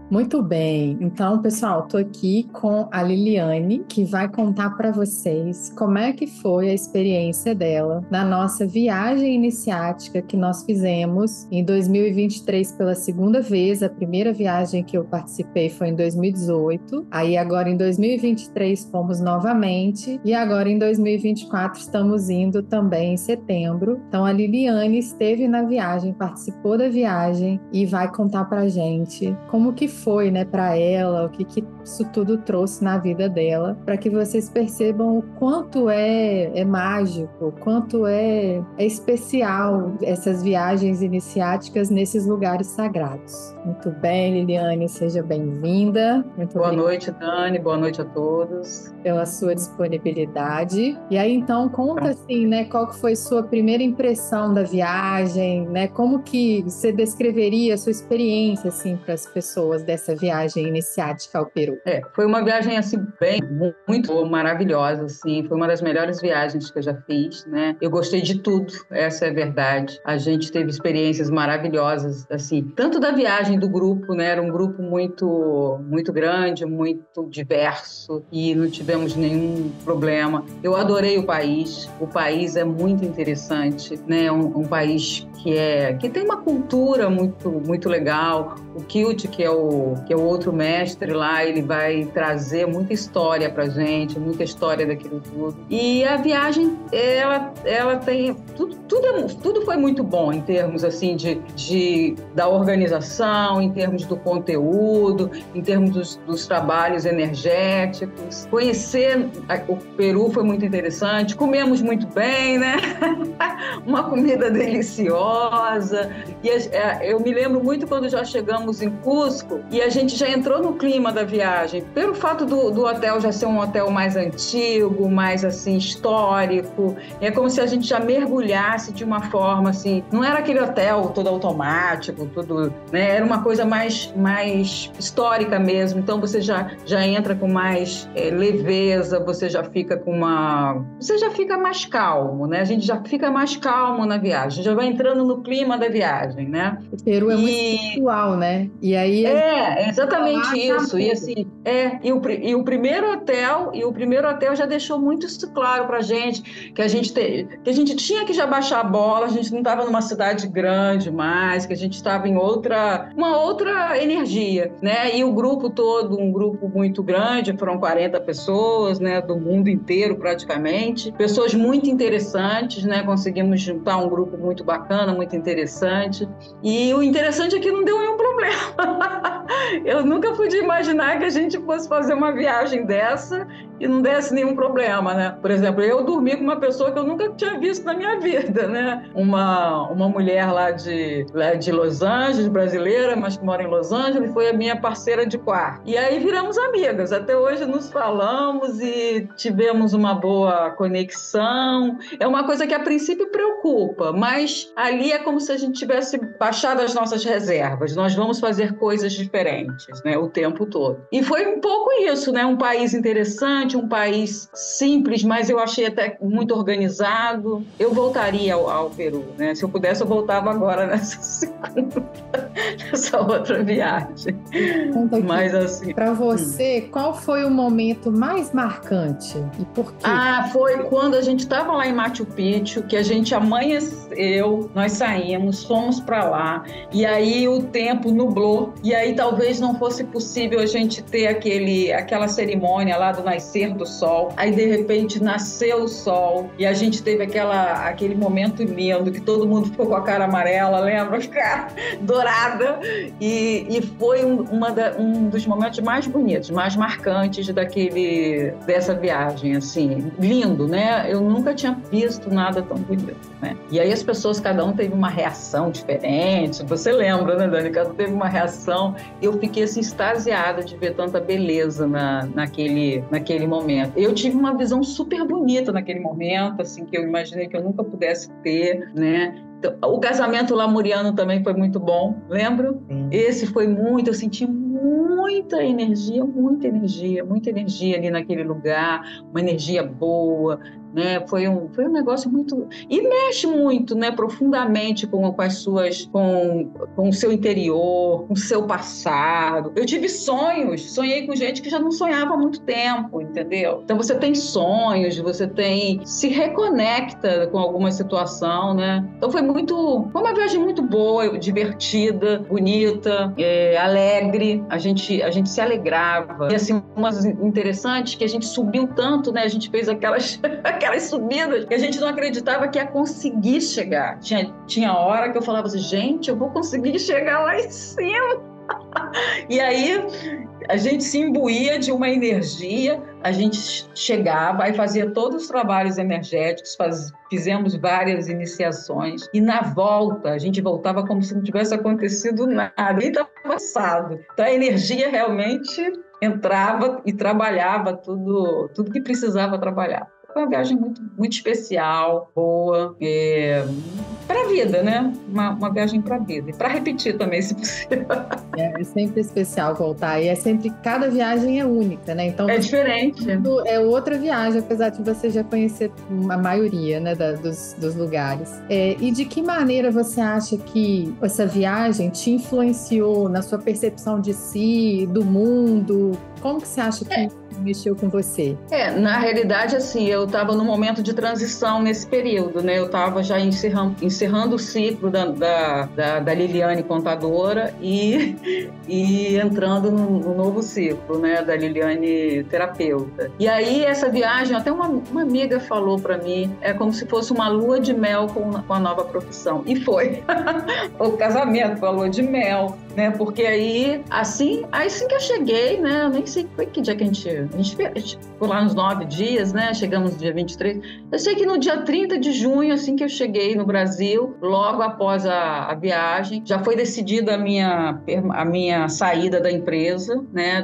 Muito bem. Então, pessoal, estou aqui com a Liliane, que vai contar para vocês como é que foi a experiência dela na nossa viagem iniciática que nós fizemos em 2023 pela segunda vez. A primeira viagem que eu participei foi em 2018. Aí agora em 2023 fomos novamente e agora em 2024 estamos indo também em setembro. Então a Liliane esteve na viagem, participou da viagem e vai contar para gente como que foi, né, para ela, o que isso tudo trouxe na vida dela, para que vocês percebam o quanto é mágico, o quanto é especial essas viagens iniciáticas nesses lugares sagrados. Muito bem, Liliane, seja bem-vinda. Muito Boa obrigada noite, Dani. Boa noite a todos. pela sua disponibilidade. E aí, então, conta assim, né, qual que foi sua primeira impressão da viagem, né? Como que você descreveria a sua experiência, assim, para as pessoas dessa viagem iniciática ao Peru? Foi uma viagem assim bem muito boa, maravilhosa, assim. Foi uma das melhores viagens que eu já fiz, né? Eu gostei de tudo, essa é a verdade. A gente teve experiências maravilhosas, assim, tanto da viagem do grupo, né? Era um grupo muito grande, muito diverso e não tivemos nenhum problema. Eu adorei o país. O país é muito interessante, né? Um país que tem uma cultura muito legal. O Kilt, que é o outro mestre lá, ele vai trazer muita história pra gente, muita história daquilo tudo. E a viagem, ela tem tudo foi muito bom em termos assim da organização, em termos do conteúdo, em termos dos trabalhos energéticos. Conhecer o Peru foi muito interessante. Comemos muito bem, né? Uma comida deliciosa. E eu me lembro muito quando já chegamos em Cusco e a gente já entrou no clima da viagem, pelo fato do hotel já ser um hotel mais antigo, mais assim histórico. É como se a gente já mergulhasse de uma forma assim, não era aquele hotel todo automático, tudo, né? Era uma coisa mais histórica mesmo. Então você já entra com mais leveza, você já fica mais calmo, né? A gente já fica mais calmo na viagem, já vai entrando no clima da viagem, né? O Peru é muito E espiritual, né? E aí a gente é exatamente lá já isso. E muda. assim, o primeiro hotel já deixou muito isso claro para gente, que a gente tinha que já baixar a bola, a gente não estava numa cidade grande mais, que a gente estava em uma outra energia, né? E o grupo todo, um grupo muito grande, foram 40 pessoas, né, do mundo inteiro praticamente, pessoas muito interessantes, né? Conseguimos juntar um grupo muito bacana, muito interessante. E o interessante é que não deu nenhum problema. Eu nunca podia imaginar que a gente fosse fazer uma viagem dessa e não desse nenhum problema, né? Por exemplo, eu dormi com uma pessoa que eu nunca tinha visto na minha vida, né? Uma mulher lá de Los Angeles, brasileira, mas que mora em Los Angeles, foi a minha parceira de quarto. E aí viramos amigas. Até hoje nos falamos e tivemos uma boa conexão. É uma coisa que a princípio preocupa, mas ali é como se a gente tivesse baixado as nossas reservas. Nós vamos fazer coisas diferentes, né, o tempo todo. E foi um pouco isso, né? Um país interessante, um país simples, mas eu achei até muito organizado. Eu voltaria ao Peru, né? Se eu pudesse, eu voltava agora nessa outra viagem. Conta aqui. Mas assim. Para você, qual foi o momento mais marcante e por quê? Foi quando a gente estava lá em Machu Picchu, que a gente amanheceu, nós saímos, fomos para lá, e aí o tempo nublou, e aí talvez não fosse possível a gente ter aquela cerimônia lá do nascer do sol. Aí de repente nasceu o sol, e a gente teve aquele momento lindo, que todo mundo ficou com a cara amarela, lembra? Cara dourada, e foi um dos momentos mais bonitos, mais marcantes dessa viagem, assim, lindo, né? Eu nunca tinha visto nada tão bonito, né? E aí as pessoas, cada um teve uma reação diferente, você lembra, né, Dani? Cada um teve uma reação. Eu fiquei, assim, extasiada de ver tanta beleza naquele momento. Eu tive uma visão super bonita naquele momento, assim, que eu imaginei que eu nunca pudesse ter, né? Então, o casamento lamuriano também foi muito bom, lembro? Esse foi muito, eu senti muita energia ali naquele lugar, uma energia boa, né? Foi um negócio muito... E mexe muito, né, profundamente com o seu interior, com o seu passado. Eu tive sonhei com gente que já não sonhava há muito tempo, entendeu? Então você tem sonhos, se reconecta com alguma situação, né? Então foi uma viagem muito boa, divertida, bonita, alegre. A gente se alegrava. E assim, umas interessantes que a gente subiu tanto, né? A gente fez aquelas subidas que a gente não acreditava que ia conseguir chegar. Tinha hora que eu falava assim, gente, eu vou conseguir chegar lá em cima. E aí a gente se imbuía de uma energia, a gente chegava e fazia todos os trabalhos energéticos, fizemos várias iniciações, e na volta, a gente voltava como se não tivesse acontecido nada, nem estava passado. Então a energia realmente entrava e trabalhava tudo que precisava trabalhar. Foi uma viagem muito, muito especial, boa, para a vida, né? Uma viagem para a vida. E para repetir também, se possível. É sempre especial voltar. E cada viagem é única, né? Então, é diferente. É outra viagem, apesar de você já conhecer a maioria, né, dos lugares. E de que maneira você acha que essa viagem te influenciou na sua percepção de si, do mundo? Como que você acha que mexeu com você? Na realidade, assim, eu estava num momento de transição nesse período, né? Eu estava já encerrando o ciclo da Liliane contadora e entrando no novo ciclo, né? Da Liliane terapeuta. E aí, essa viagem, até uma amiga falou para mim, é como se fosse uma lua de mel com a nova profissão. E foi. O casamento com a lua de mel, né? Porque aí, assim que eu cheguei, né? Eu nem sei que dia que a gente ficou lá uns 9 dias, né? Chegamos no dia 23. Eu sei que no dia 30 de junho, assim que eu cheguei no Brasil, logo após a viagem, já foi decidida a minha saída da empresa, né?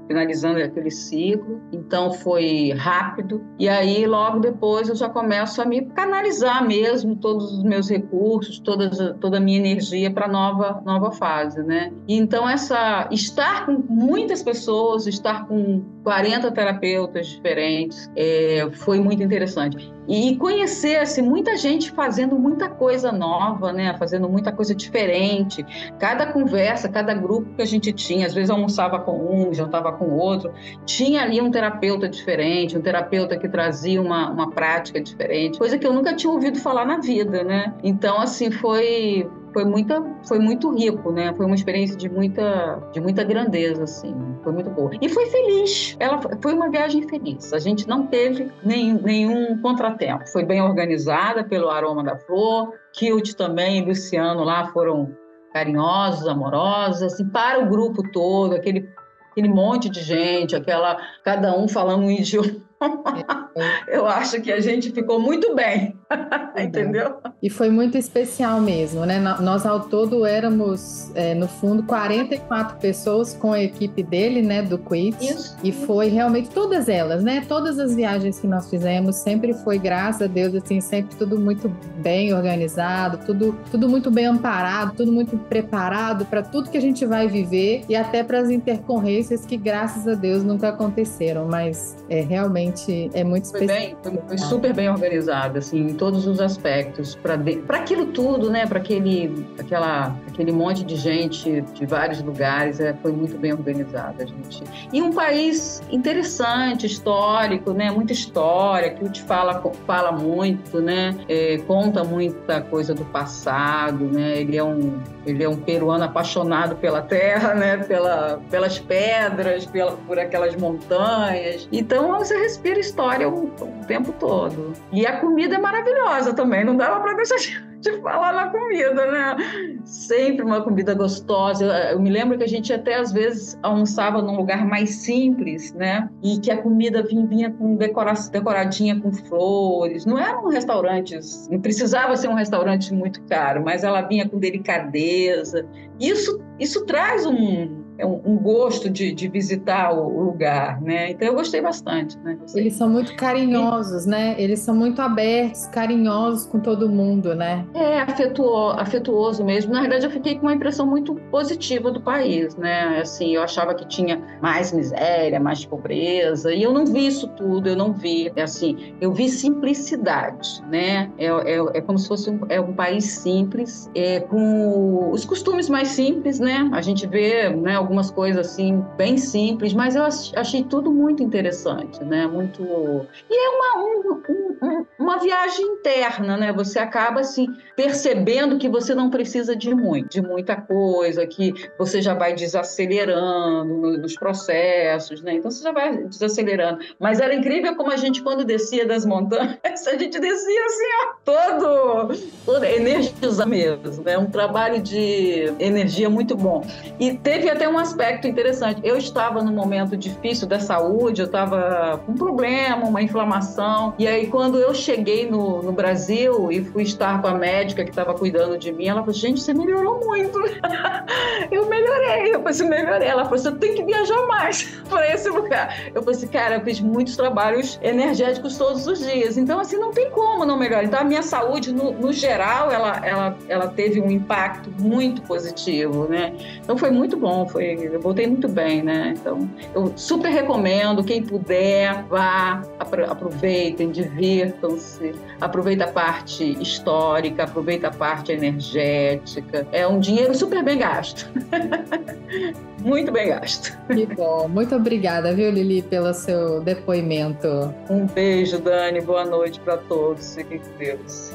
Finalizando aquele ciclo. Então foi rápido. E aí, logo depois, eu já começo a me canalizar mesmo todos os meus recursos, toda a minha energia para a nova fase, né? E então, estar com muitas pessoas, estar com 40 terapeutas diferentes, foi muito interessante. E conhecer assim, muita gente fazendo muita coisa nova, né? Fazendo muita coisa diferente. Cada conversa, cada grupo que a gente tinha, às vezes almoçava com um, jantava com outro, tinha ali um terapeuta diferente, um terapeuta que trazia uma prática diferente, coisa que eu nunca tinha ouvido falar na vida, né? Então, assim, foi muito rico, né? Foi uma experiência de muita grandeza, assim. Foi muito boa. E foi feliz. Foi uma viagem feliz. A gente não teve nenhum contratempo. Foi bem organizada pelo Aroma da Flor. Kilt também, Luciano lá foram carinhosos, amorosos, assim, para o grupo todo, aquele monte de gente, cada um falando um idioma. Eu acho que a gente ficou muito bem, entendeu? E foi muito especial mesmo, né? Nós ao todo éramos, no fundo, 44 pessoas com a equipe dele, né, do Quiz. Isso. E foi realmente todas elas, né? Todas as viagens que nós fizemos sempre foi, graças a Deus, assim, sempre tudo muito bem organizado, tudo muito bem amparado, tudo muito preparado para tudo que a gente vai viver e até para as intercorrências que, graças a Deus, nunca aconteceram, mas realmente é muito especial. Foi super bem organizado, assim, em todos os aspectos, para aquilo tudo, né? Para aquele monte de gente de vários lugares, foi muito bem organizado, gente. E um país interessante, histórico, né? Muita história, que o te fala muito, né? Conta muita coisa do passado, né? Ele é um peruano apaixonado pela terra, né? Pelas pedras, por aquelas montanhas. Então você respira história o tempo todo. E a comida é maravilhosa também, não dava para deixar de falar na comida, né? Sempre uma comida gostosa. Eu me lembro que a gente até às vezes almoçava num lugar mais simples, né? E que a comida vinha com decoradinha com flores. Não eram restaurantes, não precisava ser um restaurante muito caro, mas ela vinha com delicadeza. Isso traz um gosto de visitar o lugar, né? Então eu gostei bastante, né? Eles são muito carinhosos, né? Eles são muito abertos, carinhosos com todo mundo, né? É afetuoso mesmo. Na verdade, eu fiquei com uma impressão muito positiva do país, né? Assim, eu achava que tinha mais miséria, mais pobreza, e eu não vi isso tudo, eu não vi. Assim, eu vi simplicidade, né? É como se fosse um país simples, com os costumes mais simples, né? A gente vê, né, algumas coisas assim bem simples, mas eu achei tudo muito interessante, né? Muito. E é uma viagem interna, né? Você acaba assim percebendo que você não precisa de muita coisa, que você já vai desacelerando nos processos, né? Então você já vai desacelerando. Mas era incrível como a gente, quando descia das montanhas, a gente descia assim, ó, todo energizado mesmo, né? Um trabalho de energia muito bom. E teve até um aspecto interessante. Eu estava num momento difícil da saúde, eu estava com um problema, uma inflamação. E aí, quando eu cheguei no Brasil e fui estar com a médica que estava cuidando de mim, ela falou: gente, você melhorou muito. Eu melhorei. Eu falei: melhorei. Ela falou: você tem que viajar mais para esse lugar. Eu falei assim: cara, eu fiz muitos trabalhos energéticos todos os dias. Então, assim, não tem como não melhorar. Então, a minha saúde, no geral, ela teve um impacto muito positivo, né? Então, foi muito bom. Eu voltei muito bem, né? Então, eu super recomendo. Quem puder, vá, aproveitem, divirtam-se, aproveita a parte histórica, aproveita a parte energética. É um dinheiro super bem gasto. Muito bem gasto. Que bom. Muito obrigada, viu, Lili, pelo seu depoimento. Um beijo, Dani. Boa noite para todos. Fiquem com Deus.